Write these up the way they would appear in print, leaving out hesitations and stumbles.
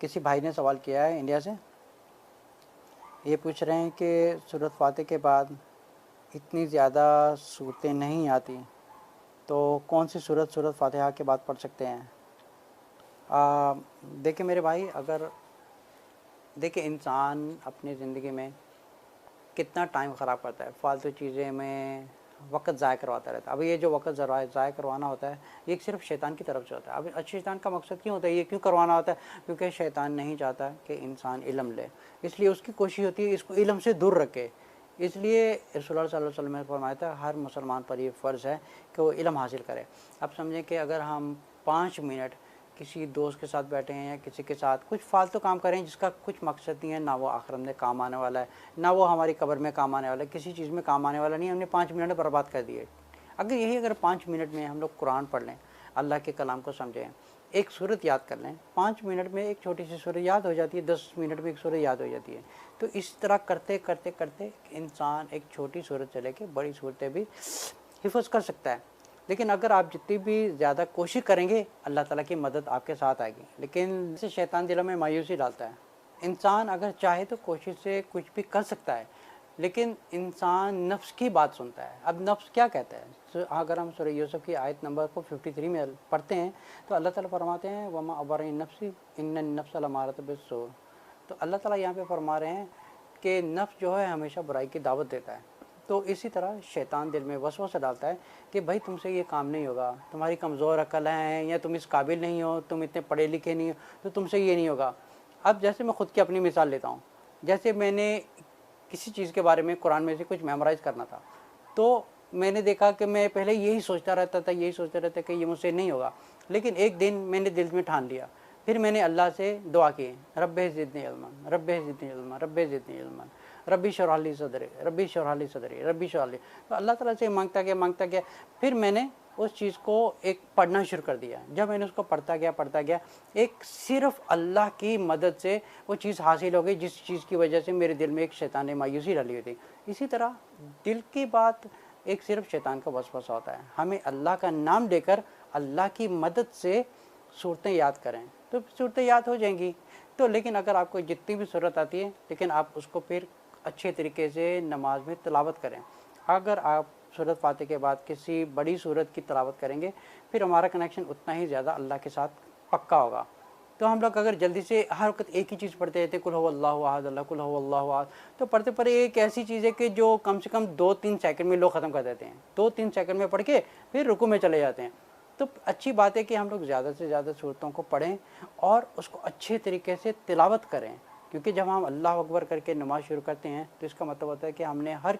کسی بھائی نے سوال کیا ہے انڈیا سے، یہ پوچھ رہے ہیں کہ سورۃ فاتح کے بعد اتنی زیادہ صورتیں نہیں آتی، تو کون سی سورۃ فاتحہ کے بعد پڑھ سکتے ہیں؟ دیکھیں میرے بھائی، دیکھیں انسان اپنی زندگی میں کتنا ٹائم خراب کرتا ہے، فالتو چیزیں میں وقت ضائع کرواتا رہتا ہے۔ اب یہ جو وقت ضائع کروانا ہوتا ہے یہ صرف شیطان کی طرف سے ہوتا ہے۔ اب اچھے شیطان کا مقصد کیوں ہوتا ہے، یہ کیوں کروانا ہوتا ہے؟ کیونکہ شیطان نہیں چاہتا کہ انسان علم لے، اس لیے اس کی کوشش ہوتی ہے اس کو علم سے دور رکھے۔ اس لیے رسول اللہ صلی اللہ علیہ وسلم نے فرمایا تھا ہر مسلمان پر یہ فرض ہے کہ وہ علم حاصل کرے۔ اب سمجھیں کہ اگر ہم 5 منٹ کسی دوست کے ساتھ بیٹھے ہیں یا کسی کے ساتھ کچھ فالتو کام کریں جس کا کچھ مقصد نہیں ہے، نہ وہ آخرت میں کام آنے والا ہے، نہ وہ ہماری قبر میں کام آنے والا ہے، کسی چیز میں کام آنے والا نہیں، ہم نے 5 منٹ برباد کر دیے۔ اگر 5 منٹ میں ہم لوگ قرآن پڑھ لیں، اللہ کے کلام کو سمجھیں، ایک سورت یاد کر لیں، 5 منٹ میں ایک چھوٹی سی سورت یاد ہو جاتی ہے، 10 منٹ میں ایک سورت یاد ہو جاتی ہے۔ تو اس طرح کرتے کرتے کرتے انسان ایک چھوٹی سورت سے لے کے بڑی صورتیں بھی حفظ کر سکتا ہے۔ لیکن اگر آپ جتنی بھی زیادہ کوشش کریں گے اللہ تعالیٰ کی مدد آپ کے ساتھ آئے گی، لیکن اسے شیطان دلوں میں مایوسی ڈالتا ہے۔ انسان اگر چاہے تو کوشش سے کچھ بھی کر سکتا ہے، لیکن انسان نفس کی بات سنتا ہے۔ اب نفس کیا کہتا ہے؟ اگر ہم سورہ یوسف کی آیت نمبر کو 53 میں پڑھتے ہیں تو اللہ تعالیٰ فرماتے ہیں وَمَا أَبَرَئَ النَّفْسِ إِنَّ النَّفْسَ لَأَمَّارَةٌ بِالسُّوءِ۔ تو اللہ تعالیٰ یہاں پہ فرما رہے ہیں کہ نفس جو ہے ہمیشہ برائی کی دعوت دیتا ہے۔ تو اسی طرح شیطان دل میں وسوسہ ڈالتا ہے کہ بھائی تم سے یہ کام نہیں ہوگا، تمہاری کمزور عقل ہے، یا تم اس قابل نہیں ہو، تم اتنے پڑھے لکھے نہیں ہو، تو تم سے یہ نہیں ہوگا۔ اب جیسے میں خود کی اپنی مثال لیتا ہوں، جیسے میں نے کسی چیز کے بارے میں قرآن میں سے کچھ میمورائز کرنا تھا، تو میں نے دیکھا کہ میں پہلے یہی سوچتا رہتا تھا کہ یہ مجھ سے نہیں ہوگا، لیکن ایک دن میں نے دل میں ٹھان لیا، پھر میں نے اللہ سے دعا کی رب زدنی علما، رب زدنی علما، رب زدنی علما، ربی اشرح لی صدری، ربی اشرح لی صدری، ربی اشرح لی۔ تو اللہ تعالیٰ سے مانگتا گیا، پھر میں نے اس چیز کو ایک پڑھنا شروع کر دیا۔ جب میں نے اس کو پڑھتا گیا، ایک صرف اللہ کی مدد سے وہ چیز حاصل ہو گئی جس چیز کی وجہ سے میرے دل میں ایک شیطان مایوسی ڈلی ہوئی تھی۔ اسی طرح دل کی بات ایک صرف شیطان کا وسوسہ ہوتا ہے۔ ہمیں اللہ کا نام لے کر اللہ کی مدد سے صورتیں یاد کریں تو صورتیں یاد ہو جائیں گی۔ تو لیکن اگر آپ کو جتنی بھی صورت آتی ہے، لیکن آپ اس کو پھر اچھے طریقے سے نماز میں تلاوت کریں۔ اگر آپ سورۃ فاتح کے بعد کسی بڑی سورت کی تلاوت کریں گے، پھر ہمارا کنیکشن اتنا ہی زیادہ اللہ کے ساتھ پکا ہوگا۔ تو ہم لوگ اگر جلدی سے ہر وقت ایک ہی چیز پڑھتے رہتے قل هو اللہ احد اللہ قل هو اللہ احد، تو پڑھتے ایک ایسی چیز ہے کہ جو کم سے کم 2-3 سیکنڈ میں لوگ ختم کر دیتے ہیں، 2-3 سیکنڈ میں پڑھ کے پھر رکوع میں چلے جاتے ہیں۔ تو اچھی بات ہے کہ ہم لوگ زیادہ سے زیادہ صورتوں کو پڑھیں اور اس کو اچھے طریقے سے تلاوت کریں، کیونکہ جب ہم اللہ اکبر کر کے نماز شروع کرتے ہیں تو اس کا مطلب ہوتا ہے کہ ہم نے ہر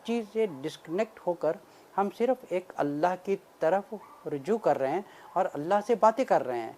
چیز سے ڈسکنیکٹ ہو کر ہم صرف ایک اللہ کی طرف رجوع کر رہے ہیں اور اللہ سے باتیں کر رہے ہیں۔